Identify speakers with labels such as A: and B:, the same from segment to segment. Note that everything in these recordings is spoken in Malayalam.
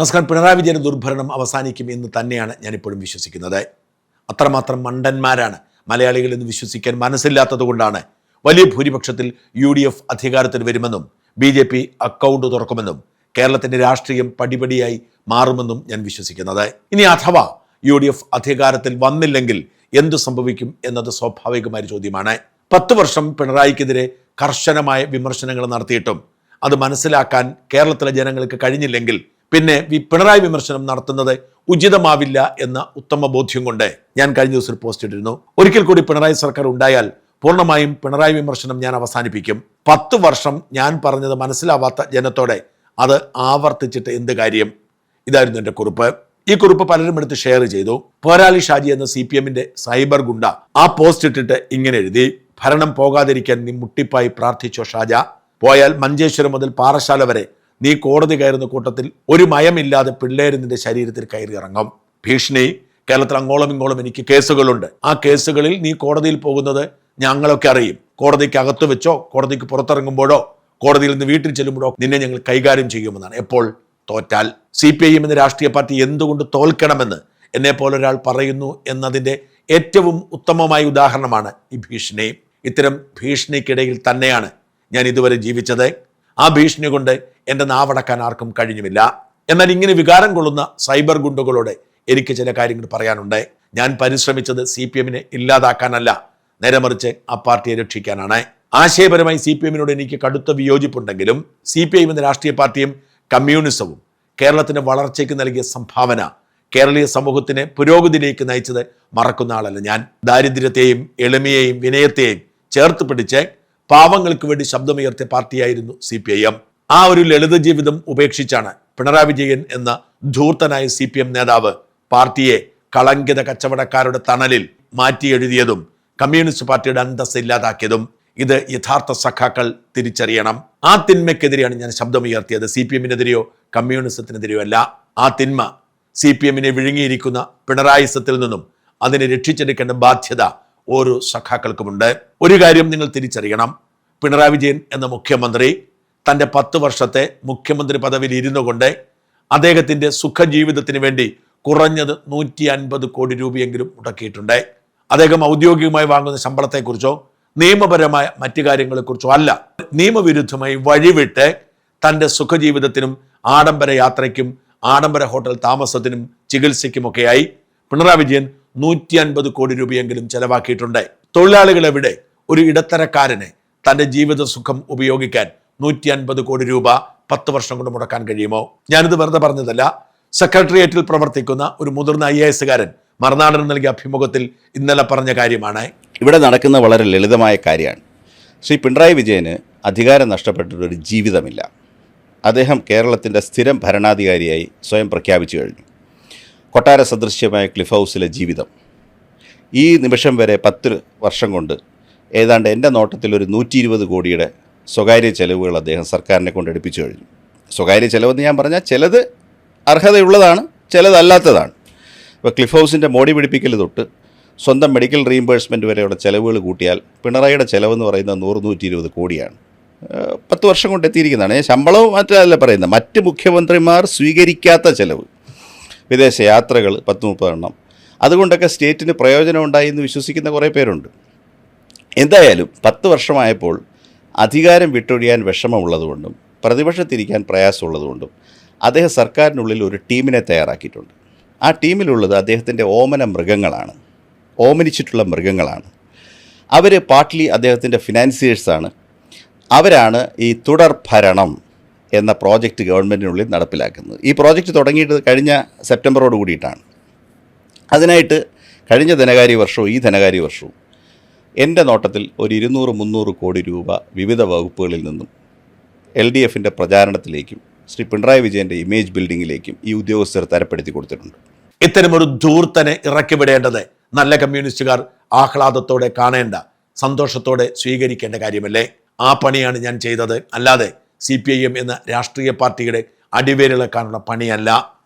A: നമസ്കാരം. പിണറായി വിജയന്റെ ദുർഭരണം അവസാനിക്കും എന്ന് തന്നെയാണ് ഞാനിപ്പോഴും വിശ്വസിക്കുന്നത്. അത്രമാത്രം മണ്ടന്മാരാണ് മലയാളികൾ എന്ന് വിശ്വസിക്കാൻ മനസ്സില്ലാത്തത് കൊണ്ടാണ് വലിയ ഭൂരിപക്ഷത്തിൽ UDF അധികാരത്തിൽ വരുമെന്നും BJP അക്കൗണ്ട് തുറക്കുമെന്നും കേരളത്തിന്റെ രാഷ്ട്രീയം പടിപടിയായി മാറുമെന്നും ഞാൻ വിശ്വസിക്കുന്നത്. ഇനി അഥവാ UDF അധികാരത്തിൽ വന്നില്ലെങ്കിൽ എന്തു സംഭവിക്കും എന്നത് സ്വാഭാവികമായ ചോദ്യമാണ്. 10 വർഷം പിണറായിക്കെതിരെ കർശനമായ വിമർശനങ്ങൾ നടത്തിയിട്ടും അത് മനസ്സിലാക്കാൻ കേരളത്തിലെ ജനങ്ങൾക്ക് കഴിഞ്ഞില്ലെങ്കിൽ പിന്നെ പിണറായി വിമർശനം നടത്തുന്നത് ഉചിതമാവില്ല എന്ന ഉത്തമ ബോധ്യം കൊണ്ട് ഞാൻ കഴിഞ്ഞ ദിവസം ഒരു പോസ്റ്റ് ഇട്ടിരുന്നു. ഒരിക്കൽ കൂടി പിണറായി സർക്കാർ ഉണ്ടായാൽ പൂർണ്ണമായും പിണറായി വിമർശനം ഞാൻ അവസാനിപ്പിക്കും. 10 വർഷം ഞാൻ പറഞ്ഞത് മനസ്സിലാവാത്ത ജനത്തോടെ അത് ആവർത്തിച്ചിട്ട് എന്ത് കാര്യം? ഇതായിരുന്നു എൻ്റെ കുറിപ്പ്. ഈ കുറിപ്പ് പലരും എടുത്ത് ഷെയർ ചെയ്തു. പോരാളി ഷാജി എന്ന CPMന്റെ സൈബർ ഗുണ്ട ആ പോസ്റ്റ് ഇട്ടിട്ട് ഇങ്ങനെ എഴുതി: ഭരണം പോകാതിരിക്കാൻ നീ മുട്ടിപ്പായി പ്രാർത്ഥിച്ചോ ഷാജ. പോയാൽ മഞ്ചേശ്വരം മുതൽ പാറശാല വരെ നീ കോടതി കയറുന്ന കൂട്ടത്തിൽ ഒരു മയമില്ലാതെ പിള്ളേര് നിന്റെ ശരീരത്തിൽ കയറി ഇറങ്ങും. ഭീഷണി. കേരളത്തിൽ അങ്ങോളം ഇങ്ങോളം എനിക്ക് കേസുകളുണ്ട്. ആ കേസുകളിൽ നീ കോടതിയിൽ പോകുന്നത് ഞങ്ങളൊക്കെ അറിയും. കോടതിക്ക് അകത്ത് വെച്ചോ കോടതിക്ക് പുറത്തിറങ്ങുമ്പോഴോ കോടതിയിൽ നിന്ന് വീട്ടിൽ ചെല്ലുമ്പോഴോ നിന്നെ ഞങ്ങൾ കൈകാര്യം ചെയ്യുമെന്നാണ്. എപ്പോൾ? തോറ്റാൽ. CPIM എന്ന രാഷ്ട്രീയ പാർട്ടി എന്തുകൊണ്ട് തോൽക്കണമെന്ന് എന്നെ പോലൊരാൾ പറയുന്നു എന്നതിൻ്റെ ഏറ്റവും ഉത്തമമായ ഉദാഹരണമാണ് ഈ ഭീഷണി. ഇത്തരം ഭീഷണിക്കിടയിൽ തന്നെയാണ് ഞാൻ ഇതുവരെ ജീവിച്ചത്. ആ ഭീഷണി കൊണ്ട് എൻ്റെ നാവടക്കാൻ ആർക്കും കഴിഞ്ഞുമില്ല. എന്നാൽ ഇങ്ങനെ വികാരം കൊള്ളുന്ന സൈബർ ഗുണ്ടകളോട് എനിക്ക് ചില കാര്യങ്ങൾ പറയാനുണ്ട്. ഞാൻ പരിശ്രമിച്ചത് CPMനെ ഇല്ലാതാക്കാനല്ല, നേരെ മറിച്ച് ആ പാർട്ടിയെ രക്ഷിക്കാനാണ്. ആശയപരമായി CPMനോട് എനിക്ക് കടുത്ത വിയോജിപ്പുണ്ടെങ്കിലും CPIM എന്ന രാഷ്ട്രീയ പാർട്ടിയും കമ്മ്യൂണിസവും കേരളത്തിന്റെ വളർച്ചയ്ക്ക് നൽകിയ സംഭാവന കേരളീയ സമൂഹത്തിനെ പുരോഗതിയിലേക്ക് നയിച്ചത് മറക്കുന്ന ആളല്ല ഞാൻ. ദാരിദ്ര്യത്തെയും എളിമയെയും വിനയത്തെയും ചേർത്ത് പിടിച്ച് പാവങ്ങൾക്ക് വേണ്ടി ശബ്ദമുയർത്തിയ പാർട്ടിയായിരുന്നു CPIM. ആ ഒരു ലളിത ജീവിതം ഉപേക്ഷിച്ചാണ് പിണറായി വിജയൻ എന്ന ധൂർത്തനായ CPM നേതാവ് പാർട്ടിയെ കളങ്കിത കച്ചവടക്കാരുടെ തണലിൽ മാറ്റി എഴുതിയതും കമ്മ്യൂണിസ്റ്റ് പാർട്ടിയുടെ അന്തസ്സ് ഇല്ലാതാക്കിയതും. ഇത് യഥാർത്ഥ സഖാക്കൾ തിരിച്ചറിയണം. ആ തിന്മയ്ക്കെതിരെയാണ് ഞാൻ ശബ്ദമുയർത്തിയത്. CPMനെതിരെയോ കമ്മ്യൂണിസത്തിനെതിരെയോ അല്ല. ആ തിന്മ CPMനെ വിഴുങ്ങിയിരിക്കുന്ന പിണറായിസത്തിൽ നിന്നും അതിനെ രക്ഷിച്ചെടുക്കേണ്ട ബാധ്യത ഓരോ സഖാക്കൾക്കുമുണ്ട്. ഒരു കാര്യം നിങ്ങൾ തിരിച്ചറിയണം. പിണറായി വിജയൻ എന്ന മുഖ്യമന്ത്രി തൻ്റെ 10 വർഷത്തെ മുഖ്യമന്ത്രി പദവിയിൽ ഇരുന്നു കൊണ്ട് അദ്ദേഹത്തിൻ്റെ സുഖജീവിതത്തിന് വേണ്ടി കുറഞ്ഞത് 150 കോടി രൂപയെങ്കിലും മുടക്കിയിട്ടുണ്ട്. അദ്ദേഹം ഔദ്യോഗികമായി വാങ്ങുന്ന ശമ്പളത്തെക്കുറിച്ചോ നിയമപരമായ മറ്റു കാര്യങ്ങളെക്കുറിച്ചോ അല്ല, നിയമവിരുദ്ധമായി വഴിവിട്ട് തൻ്റെ സുഖജീവിതത്തിനും ആഡംബര യാത്രയ്ക്കും ആഡംബര ഹോട്ടൽ താമസത്തിനും ചികിത്സയ്ക്കുമൊക്കെയായി പിണറായി വിജയൻ 150 കോടി രൂപയെങ്കിലും ചെലവാക്കിയിട്ടുണ്ട്. തൊഴിലാളികൾ എവിടെ? ഒരു ഇടത്തരക്കാരനെ തൻ്റെ ജീവിത സുഖം ഉപയോഗിക്കാൻ 150 കോടി രൂപ 10 വർഷം കൊണ്ട് മുടക്കാൻ കഴിയുമോ? ഞാനിത് വെറുതെ പറഞ്ഞതല്ല. സെക്രട്ടേറിയറ്റിൽ പ്രവർത്തിക്കുന്ന ഒരു മുതിർന്ന IAS മറുനാടൻ നൽകിയ അഭിമുഖത്തിൽ ഇന്നലെ പറഞ്ഞ കാര്യമാണ്.
B: ഇവിടെ നടക്കുന്ന വളരെ ലളിതമായ കാര്യമാണ്. ശ്രീ പിണറായി വിജയന് അധികാരം നഷ്ടപ്പെട്ടിട്ടൊരു ജീവിതമില്ല. അദ്ദേഹം കേരളത്തിൻ്റെ സ്ഥിരം ഭരണാധികാരിയായി സ്വയം പ്രഖ്യാപിച്ചു കഴിഞ്ഞു. കൊട്ടാര സദൃശ്യമായ ക്ലിഫ് ഹൗസിലെ ജീവിതം ഈ നിമിഷം വരെ 10 വർഷം കൊണ്ട് ഏതാണ്ട് എൻ്റെ നോട്ടത്തിൽ ഒരു 120 കോടിയുടെ സ്വകാര്യ ചെലവുകൾ അദ്ദേഹം സർക്കാരിനെ കൊണ്ട് എടുപ്പിച്ചു കഴിഞ്ഞു. സ്വകാര്യ ചെലവെന്ന് ഞാൻ പറഞ്ഞാൽ ചിലത് അർഹതയുള്ളതാണ്, ചിലതല്ലാത്തതാണ്. ഇപ്പോൾ ക്ലിഫ് ഹൗസിൻ്റെ മോടി പിടിപ്പിക്കൽ തൊട്ട് സ്വന്തം മെഡിക്കൽ റീഇംബേഴ്സ്മെൻറ്റ് വരെയുള്ള ചിലവുകൾ കൂട്ടിയാൽ പിണറായിയുടെ ചിലവെന്ന് പറയുന്നത് 100-120 കോടിയാണ്. 10 വർഷം കൊണ്ട് എത്തിയിരിക്കുന്നതാണ്. ശമ്പളവും മറ്റല്ല പറയുന്നത്, മറ്റ് മുഖ്യമന്ത്രിമാർ സ്വീകരിക്കാത്ത ചിലവ്, വിദേശ യാത്രകൾ 10-30 എണ്ണം. അതുകൊണ്ടൊക്കെ സ്റ്റേറ്റിന് പ്രയോജനം ഉണ്ടായി എന്ന് വിശ്വസിക്കുന്ന കുറേ പേരുണ്ട്. എന്തായാലും 10 വർഷമായപ്പോൾ അധികാരം വിട്ടൊഴിയാൻ വിഷമമുള്ളതുകൊണ്ടും പ്രതിപക്ഷത്തിരിക്കാൻ പ്രയാസമുള്ളതുകൊണ്ടും അദ്ദേഹം സർക്കാരിനുള്ളിൽ ഒരു ടീമിനെ തയ്യാറാക്കിയിട്ടുണ്ട്. ആ ടീമിലുള്ളത് അദ്ദേഹത്തിൻ്റെ ഓമന മൃഗങ്ങളാണ്, ഓമനിച്ചിട്ടുള്ള മൃഗങ്ങളാണ്. അവർ പാർട്ട്ലി അദ്ദേഹത്തിൻ്റെ ഫിനാൻസിയേഴ്സാണ്. അവരാണ് ഈ തുടർ ഭരണം എന്ന പ്രോജക്റ്റ് ഗവൺമെൻറ്റിനുള്ളിൽ നടപ്പിലാക്കുന്നത്. ഈ പ്രോജക്റ്റ് തുടങ്ങിയിട്ട് കഴിഞ്ഞ സെപ്റ്റംബറോട് കൂടിയിട്ടാണ്. അതിനായിട്ട് കഴിഞ്ഞ ധനകാര്യ വർഷവും ഈ ധനകാര്യ വർഷവും എൻ്റെ നോട്ടത്തിൽ ഒരു 200-300 കോടി രൂപ വിവിധ വകുപ്പുകളിൽ നിന്നും LDFൻ്റെ പ്രചാരണത്തിലേക്കും ശ്രീ പിണറായി വിജയൻ്റെ ഇമേജ് ബിൽഡിങ്ങിലേക്കും ഈ ഉദ്യോഗസ്ഥർ തരപ്പെടുത്തി കൊടുത്തിട്ടുണ്ട്.
A: ഇത്തരമൊരു ധൂർത്തനെ ഇറക്കിവിടേണ്ടത് നല്ല കമ്മ്യൂണിസ്റ്റുകാർ ആഹ്ലാദത്തോടെ കാണേണ്ട, സന്തോഷത്തോടെ സ്വീകരിക്കേണ്ട കാര്യമല്ലേ? ആ പണിയാണ് ഞാൻ ചെയ്തത്. അല്ലാതെ CPIM എന്ന രാഷ്ട്രീയ പാർട്ടിയുടെ അടിവേരിളക്കാനുള്ള പണിയല്ല.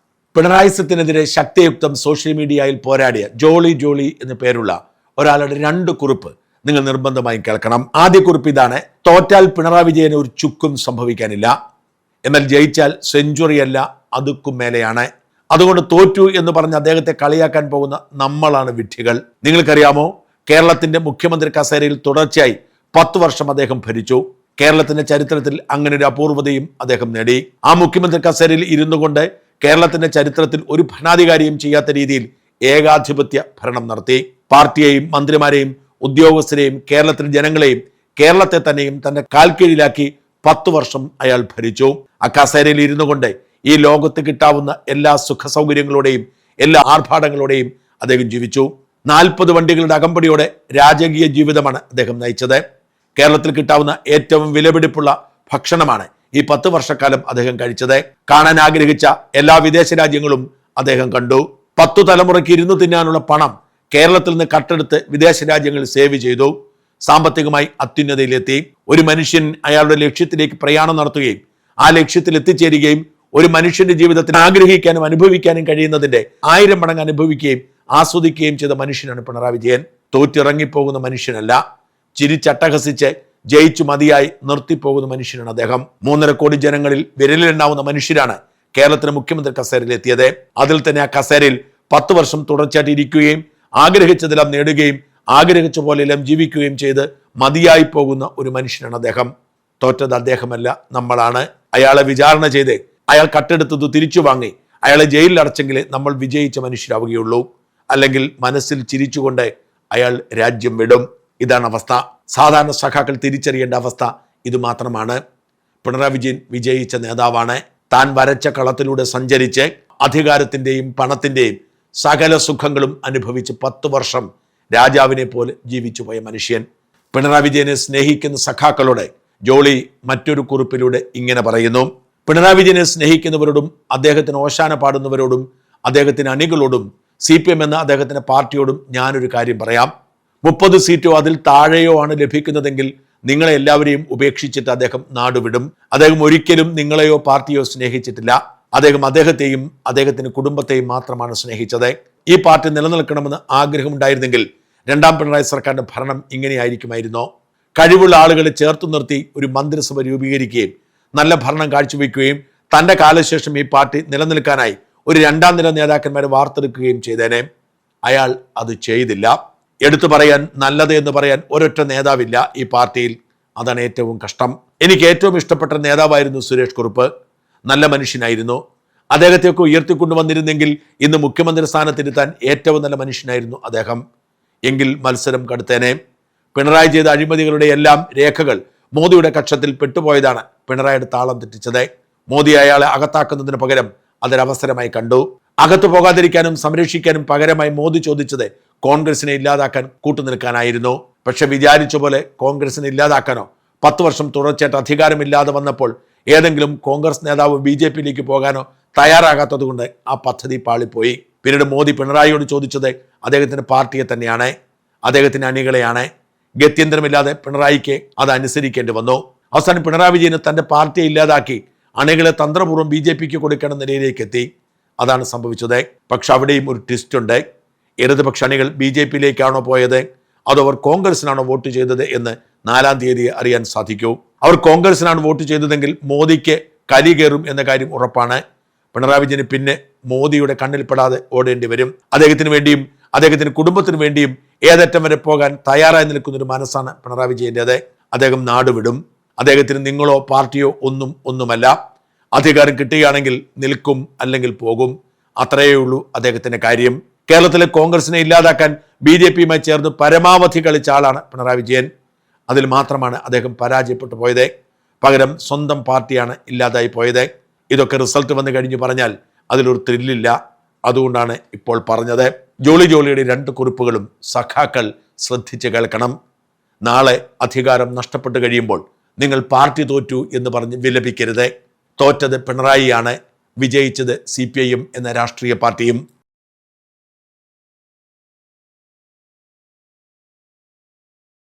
A: പിണറായിസത്തിനെതിരെ ശക്തിയുക്തം സോഷ്യൽ മീഡിയയിൽ പോരാടിയ ജോളി എന്ന് പേരുള്ള ഒരാളുടെ 2 കുറിപ്പ് നിങ്ങൾ നിർബന്ധമായും കേൾക്കണം. ആദ്യ കുറിപ്പ് ഇതാണ്: തോറ്റാൽ പിണറായി വിജയന് ഒരു ചുക്കും സംഭവിക്കാനില്ല, എന്നാൽ ജയിച്ചാൽ സെഞ്ചുറിയല്ല അതുക്കും മേലെയാണ്. അതുകൊണ്ട് തോറ്റു എന്ന് പറഞ്ഞ് അദ്ദേഹത്തെ കളിയാക്കാൻ പോകുന്ന നമ്മളാണ് വിഡ്ഢികൾ. നിങ്ങൾക്കറിയാമോ, കേരളത്തിന്റെ മുഖ്യമന്ത്രി കസേരയിൽ തുടർച്ചയായി 10 വർഷം അദ്ദേഹം ഭരിച്ചു. കേരളത്തിന്റെ ചരിത്രത്തിൽ അങ്ങനെ ഒരു അപൂർവതയും അദ്ദേഹം നേടി. ആ മുഖ്യമന്ത്രി കസേരയിൽ ഇരുന്നു കൊണ്ട് കേരളത്തിന്റെ ചരിത്രത്തിൽ ഒരു ഭരണാധികാരിയും ചെയ്യാത്ത രീതിയിൽ ഏകാധിപത്യ ഭരണം നടത്തി. പാർട്ടിയെയും മന്ത്രിമാരെയും ഉദ്യോഗസ്ഥരെയും കേരളത്തിലെ ജനങ്ങളെയും കേരളത്തെ തന്നെയും തന്റെ കാൽക്കീഴിലാക്കി 10 വർഷം അയാൾ ഭരിച്ചു. ആ കസേരയിൽ ഇരുന്നു കൊണ്ട് ഈ ലോകത്ത് കിട്ടാവുന്ന എല്ലാ സുഖ സൗകര്യങ്ങളോടെയും എല്ലാ ആർഭാടങ്ങളോടെയും അദ്ദേഹം ജീവിച്ചു. 40 വണ്ടികളുടെ അകമ്പടിയോടെ രാജകീയ ജീവിതമാണ് അദ്ദേഹം നയിച്ചത്. കേരളത്തിൽ കിട്ടാവുന്ന ഏറ്റവും വിലപിടിപ്പുള്ള ഭക്ഷണമാണ് ഈ 10 വർഷക്കാലം അദ്ദേഹം കഴിച്ചത്. കാണാൻ ആഗ്രഹിച്ച എല്ലാ വിദേശ രാജ്യങ്ങളും അദ്ദേഹം കണ്ടു. 10 തലമുറയ്ക്ക് ഇരുന്ന് തിന്നാനുള്ള പണം കേരളത്തിൽ നിന്ന് കട്ടെടുത്ത് വിദേശ രാജ്യങ്ങളിൽ സേവ് ചെയ്തു. സാമ്പത്തികമായി അത്യുന്നതയിലെത്തി. ഒരു മനുഷ്യൻ അയാളുടെ ലക്ഷ്യത്തിലേക്ക് പ്രയാണം നടത്തുകയും ആ ലക്ഷ്യത്തിൽ എത്തിച്ചേരുകയും ഒരു മനുഷ്യന്റെ ജീവിതത്തിൽ ആഗ്രഹിക്കാനും അനുഭവിക്കാനും കഴിയുന്നതിന്റെ 1000 മടങ്ങ് അനുഭവിക്കുകയും ആസ്വദിക്കുകയും ചെയ്ത മനുഷ്യനാണ് പിണറായി വിജയൻ. തോറ്റിറങ്ങിപ്പോകുന്ന മനുഷ്യനല്ല, ചിരിച്ചട്ടഹസിച്ച് ജയിച്ചു മതിയായി നിർത്തിപ്പോകുന്ന മനുഷ്യനാണ് അദ്ദേഹം. 3.5 കോടി ജനങ്ങളിൽ വിരലിലുണ്ടാവുന്ന മനുഷ്യരാണ് കേരളത്തിന് മുഖ്യമന്ത്രി കസേരയിൽ എത്തിയത്. അതിൽ തന്നെ ആ കസേരയിൽ 10 വർഷം തുടർച്ചയായിട്ട് ഇരിക്കുകയും ആഗ്രഹിച്ചതെല്ലാം നേടുകയും ആഗ്രഹിച്ച പോലെയെല്ലാം ജീവിക്കുകയും ചെയ്ത് മതിയായി പോകുന്ന ഒരു മനുഷ്യനാണ് അദ്ദേഹം. തോറ്റത് അദ്ദേഹമല്ല, നമ്മളാണ്. അയാളെ വിചാരണ ചെയ്ത് അയാൾ കട്ടെടുത്തത് തിരിച്ചു വാങ്ങി അയാളെ ജയിലിൽ അടച്ചെങ്കിലേ നമ്മൾ വിജയിച്ച മനുഷ്യരാവുകയുള്ളൂ. അല്ലെങ്കിൽ മനസ്സിൽ ചിരിച്ചുകൊണ്ട് അയാൾ രാജ്യം വിടും. ഇതാണ് അവസ്ഥ. സാധാരണ സഖാക്കൾ തിരിച്ചറിയേണ്ട അവസ്ഥ ഇത് മാത്രമാണ്. പിണറായി വിജയൻ വിജയിച്ച നേതാവാണ്. താൻ വരച്ച കളത്തിലൂടെ സഞ്ചരിച്ച് അധികാരത്തിന്റെയും പണത്തിന്റെയും സകല സുഖങ്ങളും അനുഭവിച്ച് 10 വർഷം രാജാവിനെ പോലെ ജീവിച്ചു പോയ മനുഷ്യൻ. പിണറായി വിജയനെ സ്നേഹിക്കുന്ന സഖാക്കളോട് ജോളി മറ്റൊരു കുറിപ്പിലൂടെ ഇങ്ങനെ പറയുന്നു: പിണറായി വിജയനെ സ്നേഹിക്കുന്നവരോടും അദ്ദേഹത്തിന് ഓശാന പാടുന്നവരോടും അദ്ദേഹത്തിന് അണികളോടും CPM എന്ന അദ്ദേഹത്തിന്റെ പാർട്ടിയോടും ഞാനൊരു കാര്യം പറയാം. 30 സീറ്റോ അതിൽ താഴെയോ ആണ് ലഭിക്കുന്നതെങ്കിൽ നിങ്ങളെ എല്ലാവരെയും ഉപേക്ഷിച്ചിട്ട് അദ്ദേഹം നാടുവിടും. അദ്ദേഹം ഒരിക്കലും നിങ്ങളെയോ പാർട്ടിയോ സ്നേഹിച്ചിട്ടില്ല. അദ്ദേഹം അദ്ദേഹത്തെയും അദ്ദേഹത്തിന്റെ കുടുംബത്തെയും മാത്രമാണ് സ്നേഹിച്ചത്. ഈ പാർട്ടി നിലനിൽക്കണമെന്ന് ആഗ്രഹമുണ്ടായിരുന്നെങ്കിൽ 2ാം പിണറായി സർക്കാരിന്റെ ഭരണം ഇങ്ങനെയായിരിക്കുമായിരുന്നോ? കഴിവുള്ള ആളുകളെ ചേർത്ത് നിർത്തി ഒരു മന്ത്രിസഭ രൂപീകരിക്കുകയും നല്ല ഭരണം കാഴ്ചവെക്കുകയും തന്റെ കാലശേഷം ഈ പാർട്ടി നിലനിൽക്കാനായി ഒരു 2ാം നില നേതാക്കന്മാരെ വാർത്തെടുക്കുകയും ചെയ്തേനെ. അയാൾ അത് ചെയ്തില്ല. എടുത്തു പറയാൻ, നല്ലത് എന്ന് പറയാൻ ഒരൊറ്റ നേതാവില്ല ഈ പാർട്ടിയിൽ. അതാണ് ഏറ്റവും കഷ്ടം. എനിക്ക് ഏറ്റവും ഇഷ്ടപ്പെട്ട നേതാവായിരുന്നു സുരേഷ് കുറുപ്പ്. നല്ല മനുഷ്യനായിരുന്നു. അദ്ദേഹത്തെയൊക്കെ ഉയർത്തിക്കൊണ്ടുവന്നിരുന്നെങ്കിൽ ഇന്ന് മുഖ്യമന്ത്രി സ്ഥാനത്തിരുത്താൻ ഏറ്റവും നല്ല മനുഷ്യനായിരുന്നു അദ്ദേഹം. എങ്കിൽ മത്സരം കടുത്തേനെ. പിണറായി ചെയ്ത അഴിമതികളുടെ എല്ലാം രേഖകൾ മോദിയുടെ കക്ഷത്തിൽ പെട്ടുപോയതാണ് പിണറായിയുടെ താളം തെറ്റിച്ചത്. മോദി അയാളെ അകത്താക്കുന്നതിന് പകരം അതൊരവസരമായി കണ്ടു. അകത്തു പോകാതിരിക്കാനും സംരക്ഷിക്കാനും പകരമായി മോദി ചോദിച്ചത് കോൺഗ്രസിനെ ഇല്ലാതാക്കാൻ കൂട്ടുനിൽക്കാനായിരുന്നു. പക്ഷെ വിചാരിച്ച പോലെ കോൺഗ്രസിനെ ഇല്ലാതാക്കാനോ 10 വർഷം തുടർച്ചയായിട്ട് അധികാരമില്ലാതെ വന്നപ്പോൾ ഏതെങ്കിലും കോൺഗ്രസ് നേതാവ് BJPയിലേക്ക് പോകാനോ തയ്യാറാകാത്തത് കൊണ്ട് ആ പദ്ധതി പാളിപ്പോയി. പിന്നീട് മോദി പിണറായിയോട് ചോദിച്ചത് അദ്ദേഹത്തിന്റെ പാർട്ടിയെ തന്നെയാണ്, അദ്ദേഹത്തിന്റെ അണികളെയാണ്. ഗത്യന്തരമില്ലാതെ പിണറായിക്ക് അത് അനുസരിക്കേണ്ടി വന്നു. അവസാനം പിണറായി വിജയന് തന്റെ പാർട്ടിയെ ഇല്ലാതാക്കി അണികളെ തന്ത്രപൂർവ്വം BJPക്ക് കൊടുക്കേണ്ട നിലയിലേക്ക് എത്തി. അതാണ് സംഭവിച്ചത്. പക്ഷെ അവിടെയും ഒരു ട്വിസ്റ്റ് ഉണ്ട്. ഇടതുപക്ഷ അണികൾ BJPയിലേക്കാണോ പോയത് അതോ അവർ കോൺഗ്രസിനാണോ വോട്ട് ചെയ്തത് എന്ന് 4-ാം തീയതി അറിയാൻ സാധിക്കൂ. അവർ കോൺഗ്രസിനാണ് വോട്ട് ചെയ്തതെങ്കിൽ മോദിക്ക് കലി കയറും എന്ന കാര്യം ഉറപ്പാണ്. പിണറായി വിജയന് പിന്നെ മോദിയുടെ കണ്ണിൽപ്പെടാതെ ഓടേണ്ടി വരും. അദ്ദേഹത്തിന് വേണ്ടിയും അദ്ദേഹത്തിന്റെ കുടുംബത്തിന് വേണ്ടിയും ഏതറ്റം വരെ പോകാൻ തയ്യാറായി നിൽക്കുന്നൊരു മനസ്സാണ് പിണറായി വിജയൻ്റെത്. അദ്ദേഹം നാടുവിടും. അദ്ദേഹത്തിന് നിങ്ങളോ പാർട്ടിയോ ഒന്നുമല്ല. അധികാരം കിട്ടുകയാണെങ്കിൽ നിൽക്കും, അല്ലെങ്കിൽ പോകും. അത്രയേ ഉള്ളൂ അദ്ദേഹത്തിന്റെ കാര്യം. കേരളത്തിലെ കോൺഗ്രസിനെ ഇല്ലാതാക്കാൻ BJPയുമായി ചേർന്ന് പരമാവധി കളിച്ച ആളാണ് പിണറായി വിജയൻ. അതിൽ മാത്രമാണ് അദ്ദേഹം പരാജയപ്പെട്ടു പോയത്. പകരം സ്വന്തം പാർട്ടിയാണ് ഇല്ലാതായി പോയത്. ഇതൊക്കെ റിസൾട്ട് വന്നു കഴിഞ്ഞ് പറഞ്ഞാൽ അതിലൊരു ത്രില്ലില്ല. അതുകൊണ്ടാണ് ഇപ്പോൾ പറഞ്ഞത്. ജോളിയുടെ 2 കുറിപ്പുകളും സഖാക്കൾ ശ്രദ്ധിച്ച് കേൾക്കണം. നാളെ അധികാരം നഷ്ടപ്പെട്ടു കഴിയുമ്പോൾ നിങ്ങൾ പാർട്ടി തോറ്റു എന്ന് പറഞ്ഞ് വിലപിക്കരുത്. തോറ്റത് പിണറായിയാണ്, വിജയിച്ചത് CPIM എന്ന രാഷ്ട്രീയ പാർട്ടിയും.